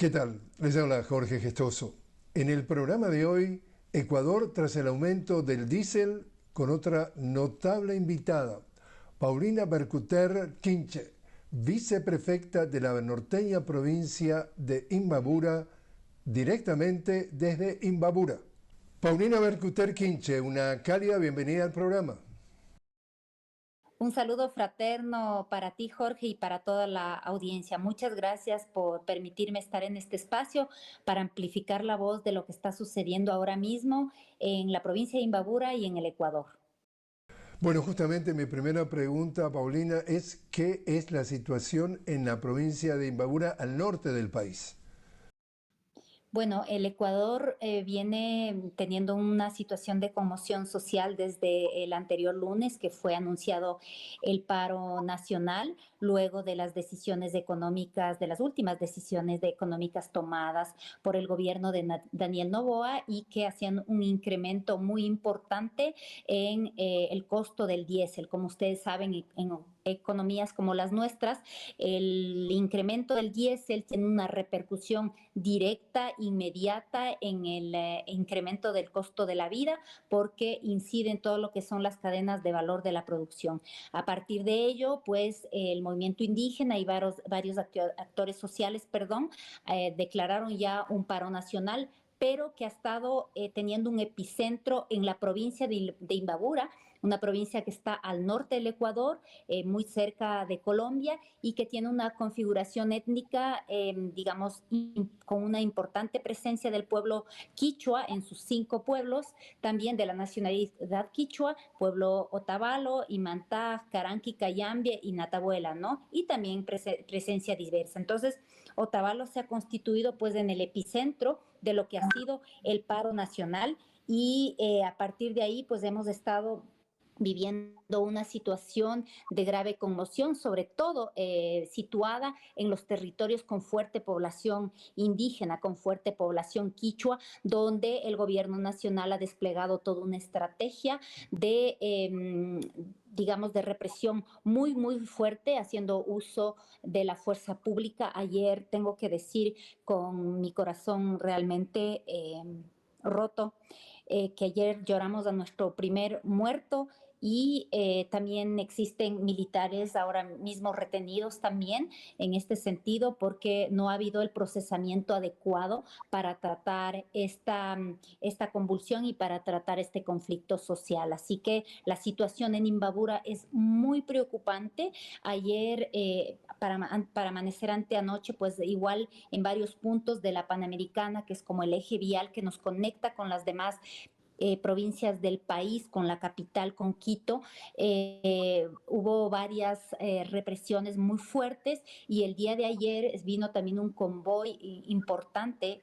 ¿Qué tal? Les habla Jorge Gestoso. En el programa de hoy, Ecuador tras el aumento del diésel con otra notable invitada, Paulina Bercuter Quinche, viceprefecta de la norteña provincia de Imbabura, directamente desde Imbabura. Paulina Bercuter Quinche, una cálida bienvenida al programa. Un saludo fraterno para ti, Jorge, y para toda la audiencia. Muchas gracias por permitirme estar en este espacio para amplificar la voz de lo que está sucediendo ahora mismo en la provincia de Imbabura y en el Ecuador. Bueno, justamente mi primera pregunta, Paulina, es ¿qué es la situación en la provincia de Imbabura al norte del país? Bueno, el Ecuador viene teniendo una situación de conmoción social desde el anterior lunes, que fue anunciado el paro nacional, luego de las decisiones económicas, de las últimas decisiones económicas tomadas por el gobierno de Daniel Noboa y que hacían un incremento muy importante en el costo del diésel. Como ustedes saben, en economías como las nuestras, el incremento del diésel tiene una repercusión directa, inmediata en el incremento del costo de la vida porque incide en todo lo que son las cadenas de valor de la producción. A partir de ello, pues el movimiento indígena y varios actores sociales, declararon ya un paro nacional, pero que ha estado teniendo un epicentro en la provincia de Imbabura, una provincia que está al norte del Ecuador, muy cerca de Colombia y que tiene una configuración étnica, digamos, con una importante presencia del pueblo quichua en sus 5 pueblos, también de la nacionalidad quichua, pueblo Otavalo, Imantá, Caranqui, Cayambe y Natabuela, ¿no? Y también presencia diversa. Entonces, Otavalo se ha constituido pues en el epicentro de lo que ha sido el paro nacional y a partir de ahí pues hemos estado viviendo una situación de grave conmoción, sobre todo situada en los territorios con fuerte población indígena, con fuerte población quichua, donde el gobierno nacional ha desplegado toda una estrategia de digamos, de represión muy, muy fuerte, haciendo uso de la fuerza pública. Ayer, tengo que decir, con mi corazón realmente roto, que ayer lloramos a nuestro primer muerto y también existen militares ahora mismo retenidos también en este sentido porque no ha habido el procesamiento adecuado para tratar esta convulsión y para tratar este conflicto social. Así que la situación en Imbabura es muy preocupante. Ayer, para amanecer anteanoche, pues igual en varios puntos de la Panamericana, que es como el eje vial que nos conecta con las demás provincias del país, con la capital, con Quito, hubo varias represiones muy fuertes y el día de ayer vino también un convoy importante,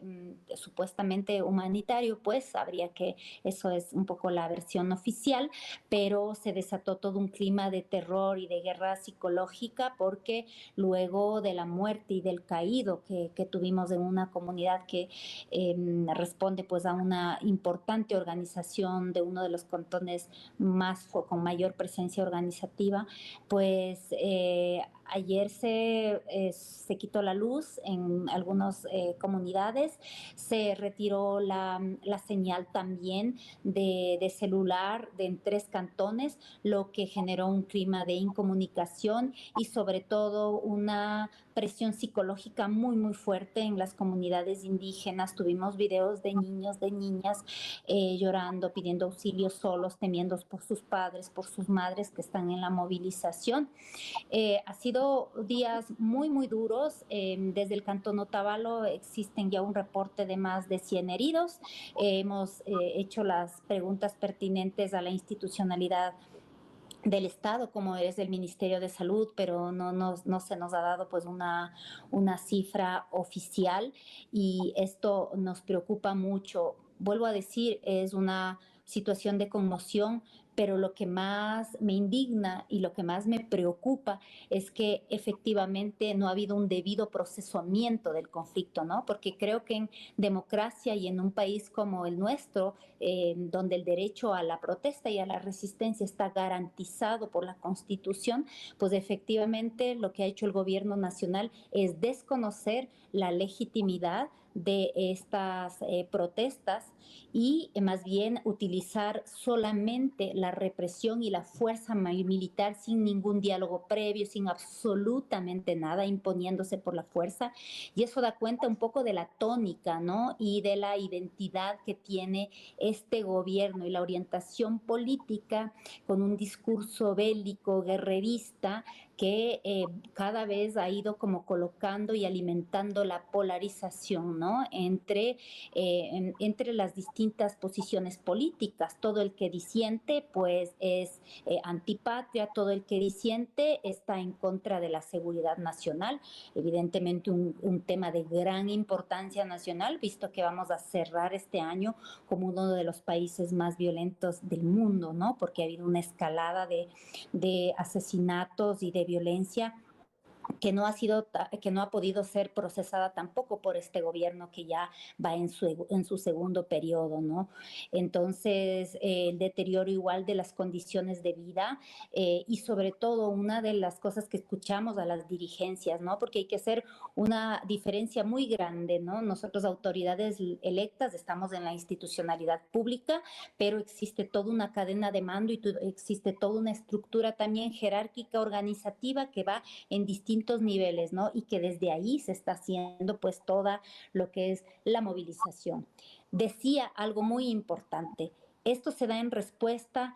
supuestamente humanitario, pues habría que, eso es un poco la versión oficial, pero se desató todo un clima de terror y de guerra psicológica porque luego de la muerte y del caído que tuvimos en una comunidad que responde pues a una importante organización de uno de los cantones más con mayor presencia organizativa, pues ayer se quitó la luz en algunas comunidades, se retiró la señal también de celular en 3 cantones, lo que generó un clima de incomunicación y sobre todo una presión psicológica muy, muy fuerte en las comunidades indígenas. Tuvimos videos de niños, de niñas llorando, pidiendo auxilio solos, temiendo por sus padres, por sus madres que están en la movilización. Ha sido días muy, muy duros. Desde el Cantón Otavalo existen ya un reporte de más de 100 heridos. Hemos hecho las preguntas pertinentes a la institucionalidad del Estado, como es el Ministerio de Salud, pero no se nos ha dado pues una cifra oficial y esto nos preocupa mucho. Vuelvo a decir, es una situación de conmoción, pero lo que más me indigna y lo que más me preocupa es que efectivamente no ha habido un debido procesamiento del conflicto, ¿no? Porque creo que en democracia y en un país como el nuestro, donde el derecho a la protesta y a la resistencia está garantizado por la Constitución, pues efectivamente lo que ha hecho el gobierno nacional es desconocer la legitimidad de estas protestas y más bien utilizar solamente la represión y la fuerza militar sin ningún diálogo previo, sin absolutamente nada, imponiéndose por la fuerza. Y eso da cuenta un poco de la tónica, ¿no? Y de la identidad que tiene este gobierno y la orientación política con un discurso bélico, guerrerista, que cada vez ha ido como colocando y alimentando la polarización, ¿no? Entre las distintas posiciones políticas. Todo el que disiente, pues, es antipatria, todo el que disiente está en contra de la seguridad nacional. Evidentemente un tema de gran importancia nacional, visto que vamos a cerrar este año como uno de los países más violentos del mundo, ¿no? Porque ha habido una escalada de asesinatos y de violencia que no ha podido ser procesada tampoco por este gobierno que ya va en su segundo periodo, ¿no? Entonces, el deterioro igual de las condiciones de vida y sobre todo una de las cosas que escuchamos a las dirigencias, ¿no? Porque hay que hacer una diferencia muy grande, ¿no? Nosotros, autoridades electas, estamos en la institucionalidad pública, pero existe toda una cadena de mando y existe toda una estructura también jerárquica organizativa que va en distintos niveles, ¿no? Y que desde ahí se está haciendo pues toda lo que es la movilización. Decía algo muy importante. Esto se da en respuesta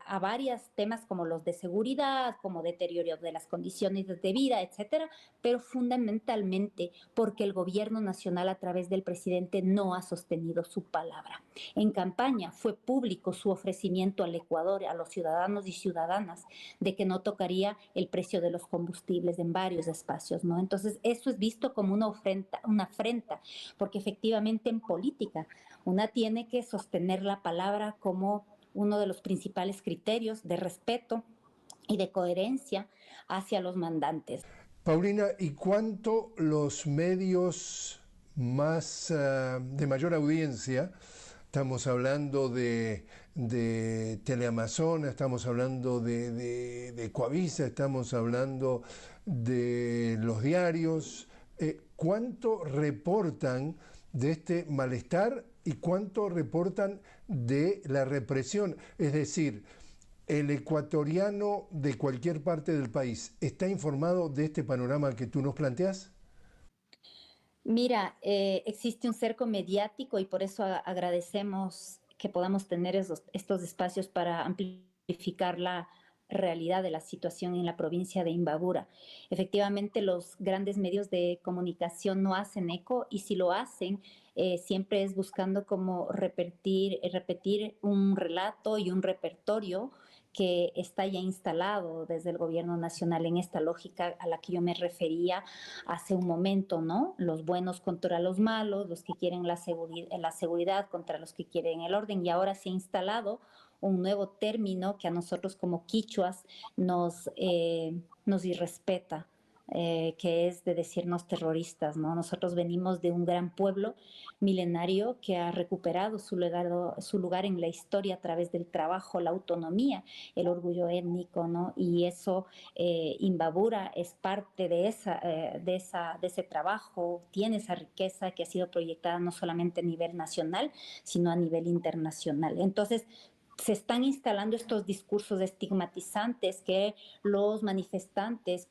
a varios temas como los de seguridad, como deterioro de las condiciones de vida, etcétera, pero fundamentalmente porque el gobierno nacional a través del presidente no ha sostenido su palabra. En campaña fue público su ofrecimiento al Ecuador, a los ciudadanos y ciudadanas, de que no tocaría el precio de los combustibles en varios espacios, ¿no? Entonces, eso es visto como una afrenta, porque efectivamente en política una tiene que sostener la palabra como uno de los principales criterios de respeto y de coherencia hacia los mandantes. Paulina, ¿y cuánto los medios más de mayor audiencia, estamos hablando de Teleamazona, estamos hablando de Coavisa, estamos hablando de los diarios, cuánto reportan de este malestar y cuánto reportan de la represión? Es decir, ¿el ecuatoriano de cualquier parte del país está informado de este panorama que tú nos planteas? Mira, existe un cerco mediático y por eso agradecemos que podamos tener estos espacios para amplificar la realidad de la situación en la provincia de Imbabura. Efectivamente, los grandes medios de comunicación no hacen eco y si lo hacen, siempre es buscando como repetir un relato y un repertorio que está ya instalado desde el gobierno nacional en esta lógica a la que yo me refería hace un momento, ¿no? Los buenos contra los malos, los que quieren la seguridad contra los que quieren el orden, y ahora se ha instalado un nuevo término que a nosotros como quichuas nos irrespeta, que es de decirnos terroristas, ¿no? Nosotros venimos de un gran pueblo milenario que ha recuperado su lugar en la historia a través del trabajo, la autonomía, el orgullo étnico, ¿no? Y eso, Imbabura es parte de ese trabajo, tiene esa riqueza que ha sido proyectada no solamente a nivel nacional, sino a nivel internacional. Entonces, se están instalando estos discursos estigmatizantes que los manifestantes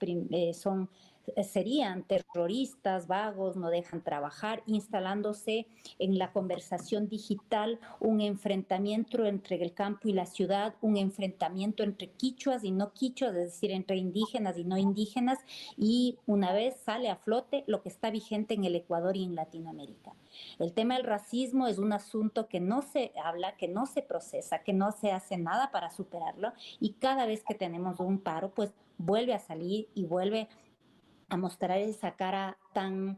serían terroristas, vagos, no dejan trabajar, instalándose en la conversación digital un enfrentamiento entre el campo y la ciudad, un enfrentamiento entre quichuas y no quichuas, es decir, entre indígenas y no indígenas, y una vez sale a flote lo que está vigente en el Ecuador y en Latinoamérica. El tema del racismo es un asunto que no se habla, que no se procesa, que no se hace nada para superarlo, y cada vez que tenemos un paro, pues vuelve a salir y vuelve a mostrar esa cara tan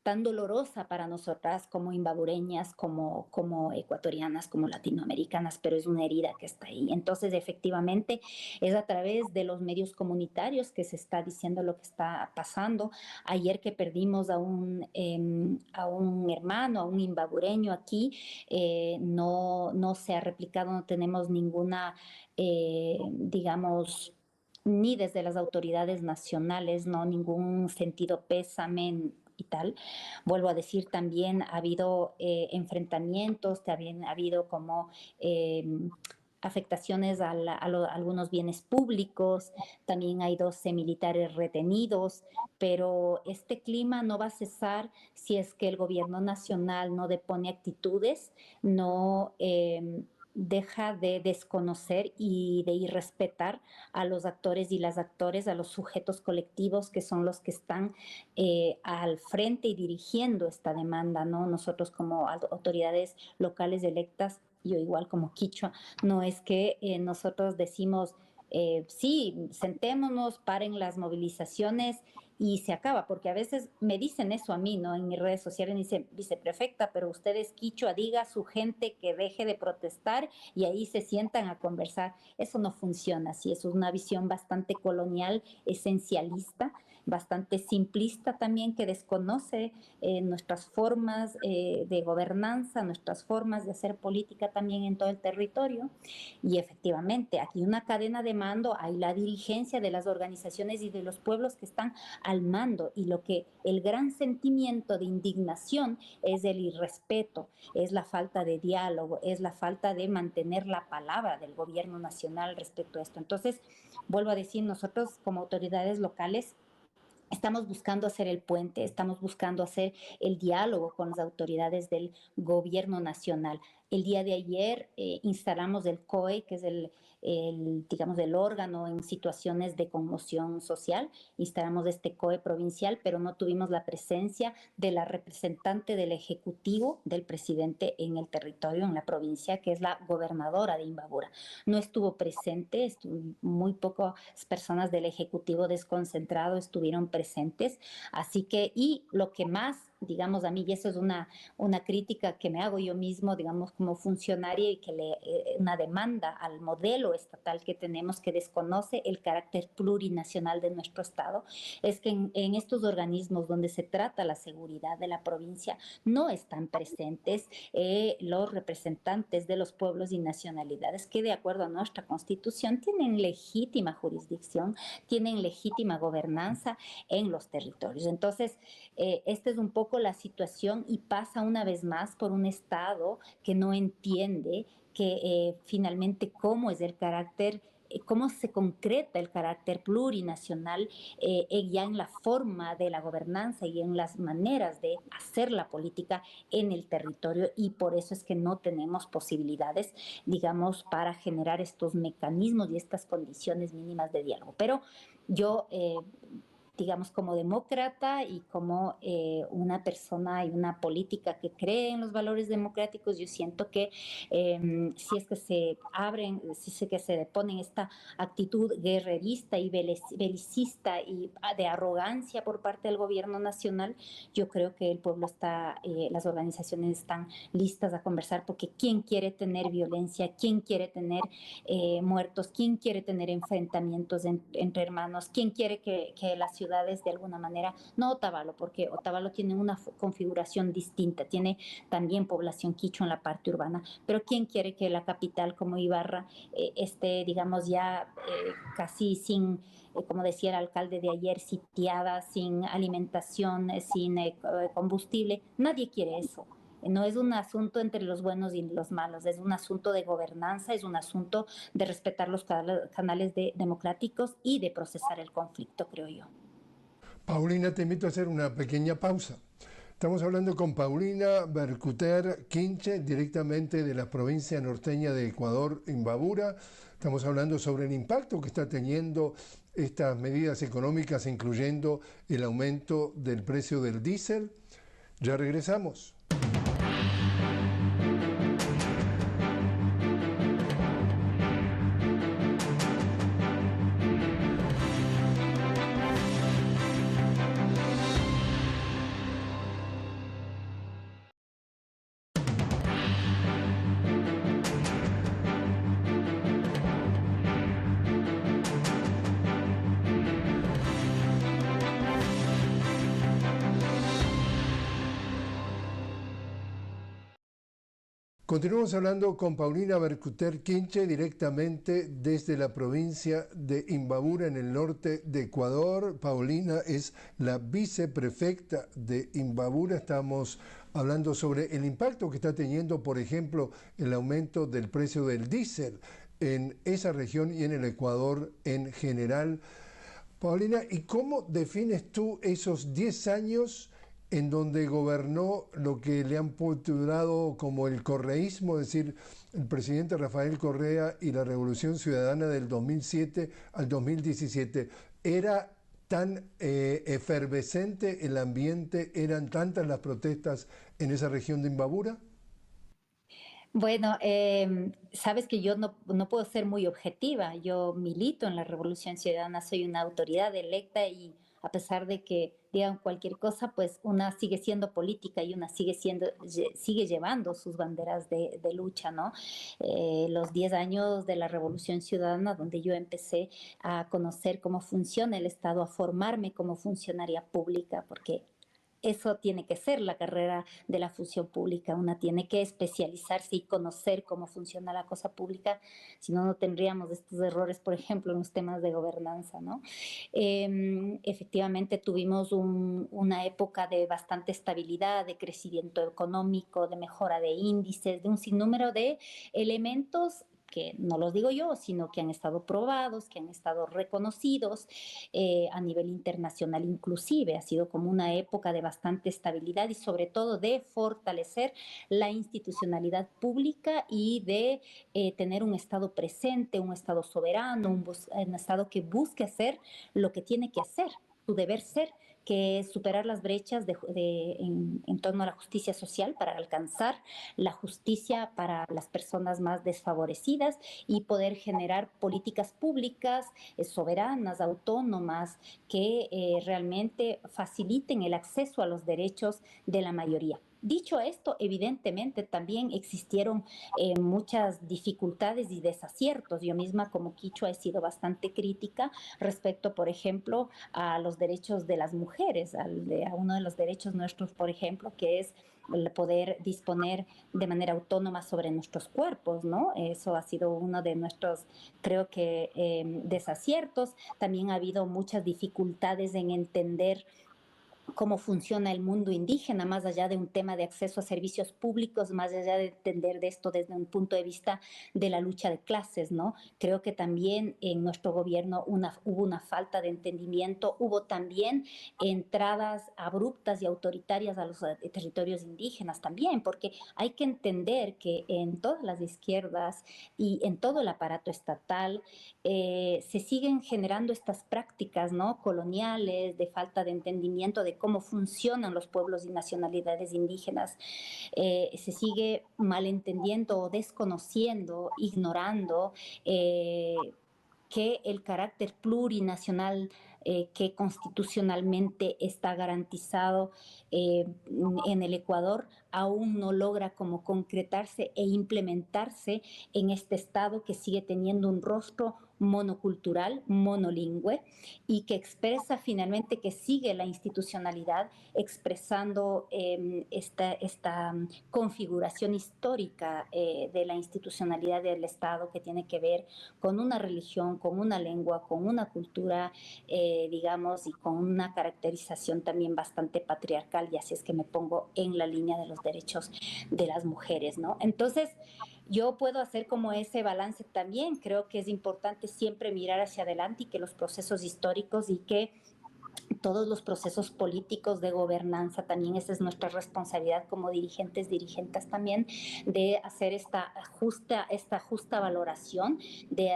tan dolorosa para nosotras como imbabureñas, como ecuatorianas, como latinoamericanas, pero es una herida que está ahí. Entonces, efectivamente, es a través de los medios comunitarios que se está diciendo lo que está pasando. Ayer que perdimos a un hermano, a un imbabureño aquí, no se ha replicado, no tenemos ninguna, digamos, ni desde las autoridades nacionales, no ningún sentido pésame y tal. Vuelvo a decir, también ha habido enfrentamientos, también ha habido como afectaciones a algunos bienes públicos, también hay 12 militares retenidos, pero este clima no va a cesar si es que el gobierno nacional no depone actitudes, no deja de desconocer y de irrespetar a los actores y las actores, a los sujetos colectivos que son los que están al frente y dirigiendo esta demanda, ¿no? Nosotros como autoridades locales electas, yo igual como quichua, no es que nosotros decimos, sí, sentémonos, paren las movilizaciones y se acaba, porque a veces me dicen eso a mí, ¿no? En mis redes sociales me dicen, viceprefecta, pero usted es quichua, diga a su gente que deje de protestar y ahí se sientan a conversar. Eso no funciona así, eso es una visión bastante colonial, esencialista, bastante simplista también, que desconoce nuestras formas de gobernanza, nuestras formas de hacer política también en todo el territorio. Y efectivamente, aquí una cadena de mando, hay la dirigencia de las organizaciones y de los pueblos que están al mando, y lo que el gran sentimiento de indignación es el irrespeto, es la falta de diálogo, es la falta de mantener la palabra del gobierno nacional respecto a esto. Entonces, vuelvo a decir, nosotros como autoridades locales estamos buscando hacer el puente, estamos buscando hacer el diálogo con las autoridades del gobierno nacional. El día de ayer instalamos el COE, que es digamos, el órgano en situaciones de conmoción social. Instalamos este COE provincial, pero no tuvimos la presencia de la representante del Ejecutivo del presidente en el territorio, en la provincia, que es la gobernadora de Imbabura. No estuvo presente, muy pocas personas del Ejecutivo desconcentrado estuvieron presentes. Así que, y lo que más, digamos, a mí, y eso es una crítica que me hago yo mismo, digamos, como funcionaria, y que una demanda al modelo estatal que tenemos, que desconoce el carácter plurinacional de nuestro Estado, es que en estos organismos donde se trata la seguridad de la provincia no están presentes los representantes de los pueblos y nacionalidades que, de acuerdo a nuestra Constitución, tienen legítima jurisdicción, tienen legítima gobernanza en los territorios. Entonces, esta es un poco la situación, y pasa una vez más por un Estado que no entiende que finalmente cómo es el carácter, cómo se concreta el carácter plurinacional ya en la forma de la gobernanza y en las maneras de hacer la política en el territorio, y por eso es que no tenemos posibilidades, digamos, para generar estos mecanismos y estas condiciones mínimas de diálogo. Pero yo digamos, como demócrata y como una persona y una política que cree en los valores democráticos, yo siento que si es que se abren, si es que se ponen esta actitud guerrerista y belicista y de arrogancia por parte del gobierno nacional, yo creo que el pueblo está, las organizaciones están listas a conversar, porque ¿quién quiere tener violencia? ¿Quién quiere tener muertos? ¿Quién quiere tener enfrentamientos entre hermanos? ¿Quién quiere que la ciudad de alguna manera, no Otavalo, porque Otavalo tiene una configuración distinta, tiene también población quichua en la parte urbana, pero ¿quién quiere que la capital como Ibarra esté, digamos, ya casi sin, como decía el alcalde de ayer, sitiada, sin alimentación, sin combustible? Nadie quiere eso. No es un asunto entre los buenos y los malos, es un asunto de gobernanza, es un asunto de respetar los canales democráticos y de procesar el conflicto, creo yo. Paulina, te invito a hacer una pequeña pausa. Estamos hablando con Paulina Bercuter Quinche, directamente de la provincia norteña de Ecuador, Imbabura. Estamos hablando sobre el impacto que está teniendo estas medidas económicas, incluyendo el aumento del precio del diésel. Ya regresamos. Continuamos hablando con Paulina Bercuter Quinche directamente desde la provincia de Imbabura en el norte de Ecuador. Paulina es la viceprefecta de Imbabura. Estamos hablando sobre el impacto que está teniendo, por ejemplo, el aumento del precio del diésel en esa región y en el Ecuador en general. Paulina, ¿y cómo defines tú esos 10 años en donde gobernó lo que le han postulado como el correísmo, es decir, el presidente Rafael Correa y la Revolución Ciudadana del 2007 al 2017? ¿Era tan efervescente el ambiente, eran tantas las protestas en esa región de Imbabura? Bueno, sabes que yo no puedo ser muy objetiva. Yo milito en la Revolución Ciudadana, soy una autoridad electa y a pesar de que digan cualquier cosa, pues una sigue siendo política y una sigue llevando sus banderas de lucha, ¿no? Los 10 años de la Revolución Ciudadana, donde yo empecé a conocer cómo funciona el Estado, a formarme como funcionaria pública, porque eso tiene que ser la carrera de la función pública. Una tiene que especializarse y conocer cómo funciona la cosa pública, si no, no tendríamos estos errores, por ejemplo, en los temas de gobernanza, ¿no? Efectivamente, tuvimos una época de bastante estabilidad, de crecimiento económico, de mejora de índices, de un sinnúmero de elementos que no los digo yo, sino que han estado probados, que han estado reconocidos a nivel internacional inclusive. Ha sido como una época de bastante estabilidad y sobre todo de fortalecer la institucionalidad pública y de tener un Estado presente, un Estado soberano, un Estado que busque hacer lo que tiene que hacer, su deber ser, que es superar las brechas en torno a la justicia social para alcanzar la justicia para las personas más desfavorecidas y poder generar políticas públicas soberanas, autónomas, que realmente faciliten el acceso a los derechos de la mayoría. Dicho esto, evidentemente también existieron muchas dificultades y desaciertos. Yo misma como quichua he sido bastante crítica respecto, por ejemplo, a los derechos de las mujeres, a uno de los derechos nuestros, por ejemplo, que es el poder disponer de manera autónoma sobre nuestros cuerpos, ¿no? Eso ha sido uno de nuestros, creo que, desaciertos. También ha habido muchas dificultades en entender cómo funciona el mundo indígena, más allá de un tema de acceso a servicios públicos, más allá de entender de esto desde un punto de vista de la lucha de clases, ¿no? Creo que también en nuestro gobierno hubo una falta de entendimiento, hubo también entradas abruptas y autoritarias a los territorios indígenas también, porque hay que entender que en todas las izquierdas y en todo el aparato estatal se siguen generando estas prácticas, ¿no? Coloniales, de falta de entendimiento de cómo funcionan los pueblos y nacionalidades indígenas. Se sigue malentendiendo o desconociendo, ignorando que el carácter plurinacional que constitucionalmente está garantizado en el Ecuador aún no logra como concretarse e implementarse en este Estado que sigue teniendo un rostro monocultural, monolingüe, y que expresa finalmente que sigue la institucionalidad expresando esta configuración histórica de la institucionalidad del Estado que tiene que ver con una religión, con una lengua, con una cultura, digamos, y con una caracterización también bastante patriarcal, y así es que me pongo en la línea de los derechos de las mujeres, ¿no? Entonces, yo puedo hacer como ese balance también. Creo que es importante siempre mirar hacia adelante y que los procesos históricos y que todos los procesos políticos de gobernanza, también esa es nuestra responsabilidad como dirigentes también, de hacer esta justa valoración, de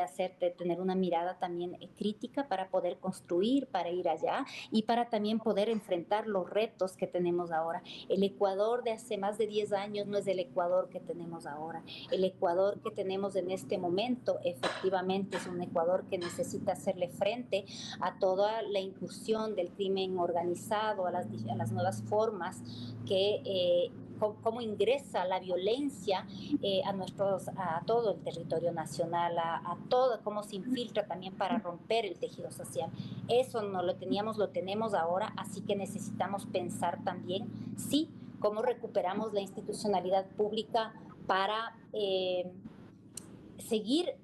tener una mirada también crítica para poder construir, para ir allá y para también poder enfrentar los retos que tenemos ahora. El Ecuador de hace más de 10 años no es el Ecuador que tenemos ahora. El Ecuador que tenemos en este momento efectivamente es un Ecuador que necesita hacerle frente a toda la incursión del crimen organizado, a las nuevas formas que cómo ingresa la violencia a todo el territorio nacional, a todo, cómo se infiltra también para romper el tejido social. Eso no lo teníamos, lo tenemos ahora, así que necesitamos pensar también, sí, cómo recuperamos la institucionalidad pública para seguir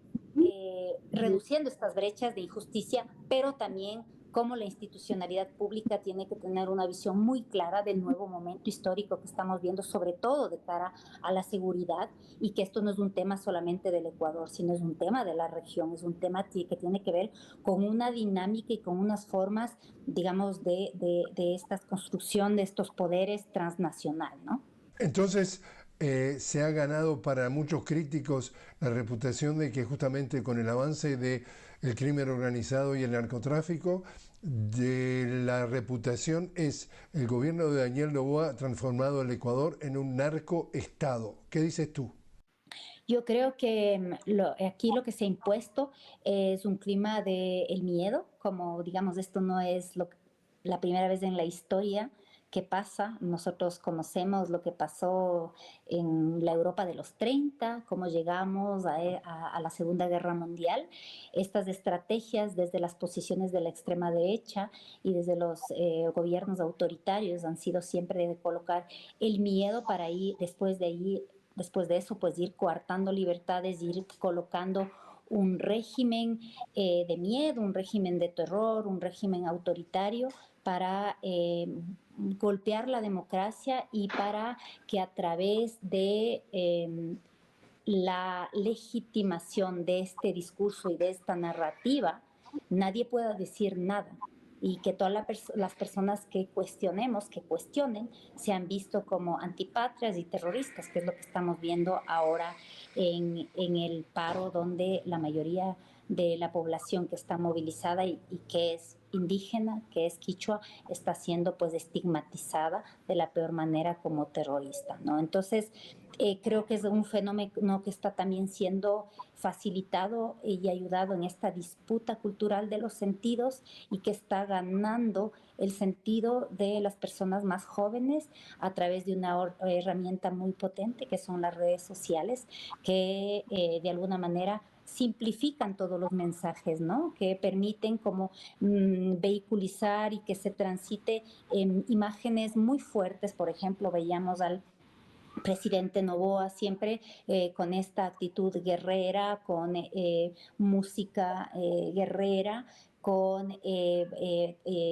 reduciendo estas brechas de injusticia, pero también cómo la institucionalidad pública tiene que tener una visión muy clara del nuevo momento histórico que estamos viendo, sobre todo de cara a la seguridad, y que esto no es un tema solamente del Ecuador, sino es un tema de la región, es un tema que tiene que ver con una dinámica y con unas formas, digamos, de esta construcción de estos poderes transnacional, ¿no? Entonces, se ha ganado para muchos críticos la reputación de que justamente con el avance del crimen organizado y el narcotráfico, de la reputación es el gobierno de Daniel Noboa transformado el Ecuador en un narcoestado. ¿Qué dices tú? Yo creo que aquí lo que se ha impuesto es un clima de el miedo, como digamos, esto no es la primera vez en la historia que pasa. Nosotros conocemos lo que pasó en la Europa de los 30, cómo llegamos a la Segunda Guerra Mundial. Estas estrategias desde las posiciones de la extrema derecha y desde los gobiernos autoritarios han sido siempre de colocar el miedo para ahí, después de eso, pues ir coartando libertades, ir colocando un régimen de miedo, un régimen de terror, un régimen autoritario para golpear la democracia y para que a través de la legitimación de este discurso y de esta narrativa nadie pueda decir nada y que todas las personas que cuestionemos, que cuestionen, se han visto como antipatrias y terroristas, que es lo que estamos viendo ahora en el paro, donde la mayoría de la población que está movilizada y que es indígena, que es quichua, está siendo pues estigmatizada de la peor manera como terrorista, ¿no? Entonces, creo que es un fenómeno que está también siendo facilitado y ayudado en esta disputa cultural de los sentidos y que está ganando el sentido de las personas más jóvenes a través de una herramienta muy potente que son las redes sociales, que de alguna manera simplifican todos los mensajes, ¿no? Que permiten como vehiculizar y que se transite imágenes muy fuertes. Por ejemplo, veíamos al presidente Noboa siempre con esta actitud guerrera, con música guerrera, con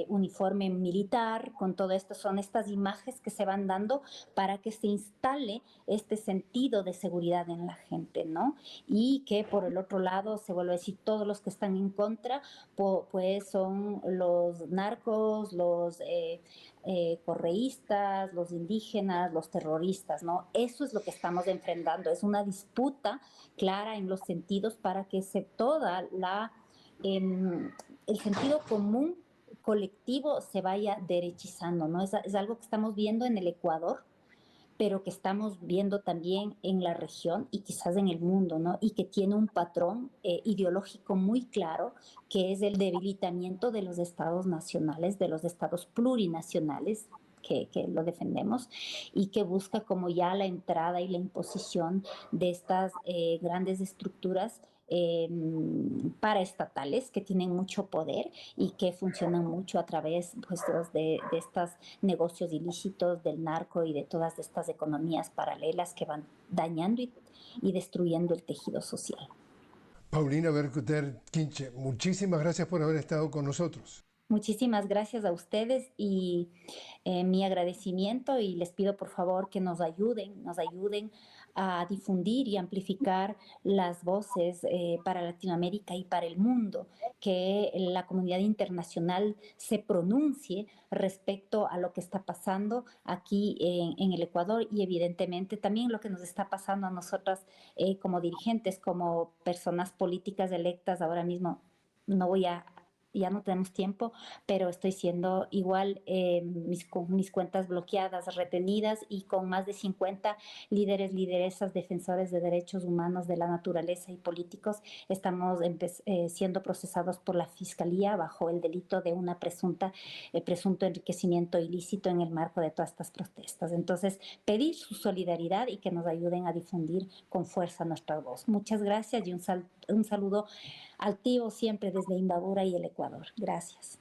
uniforme militar, con todo esto. Son estas imágenes que se van dando para que se instale este sentido de seguridad en la gente, ¿no? Y que por el otro lado, se vuelve a decir, todos los que están en contra, pues son los narcos, los correístas, los indígenas, los terroristas, ¿no? Eso es lo que estamos enfrentando, es una disputa clara en los sentidos para que el sentido común colectivo se vaya derechizando, ¿no? Es algo que estamos viendo en el Ecuador, pero que estamos viendo también en la región y quizás en el mundo, ¿no? Y que tiene un patrón ideológico muy claro, que es el debilitamiento de los estados nacionales, de los estados plurinacionales, que lo defendemos, y que busca como ya la entrada y la imposición de estas grandes estructuras paraestatales que tienen mucho poder y que funcionan mucho a través pues, de estos negocios ilícitos del narco y de todas estas economías paralelas que van dañando y destruyendo el tejido social. Paulina Bercuter Quinche, muchísimas gracias por haber estado con nosotros. Muchísimas gracias a ustedes y mi agradecimiento, y les pido por favor que nos ayuden a difundir y amplificar las voces para Latinoamérica y para el mundo, que la comunidad internacional se pronuncie respecto a lo que está pasando aquí en el Ecuador y evidentemente también lo que nos está pasando a nosotras como dirigentes, como personas políticas electas ahora mismo. Ya no tenemos tiempo, pero estoy siendo igual mis cuentas bloqueadas, retenidas, y con más de 50 líderes, lideresas, defensores de derechos humanos, de la naturaleza y políticos, estamos siendo procesados por la Fiscalía bajo el delito de una presunto enriquecimiento ilícito en el marco de todas estas protestas. Entonces, pedir su solidaridad y que nos ayuden a difundir con fuerza nuestra voz. Muchas gracias y un saludo altivo siempre desde Imbabura y el Ecuador. Gracias.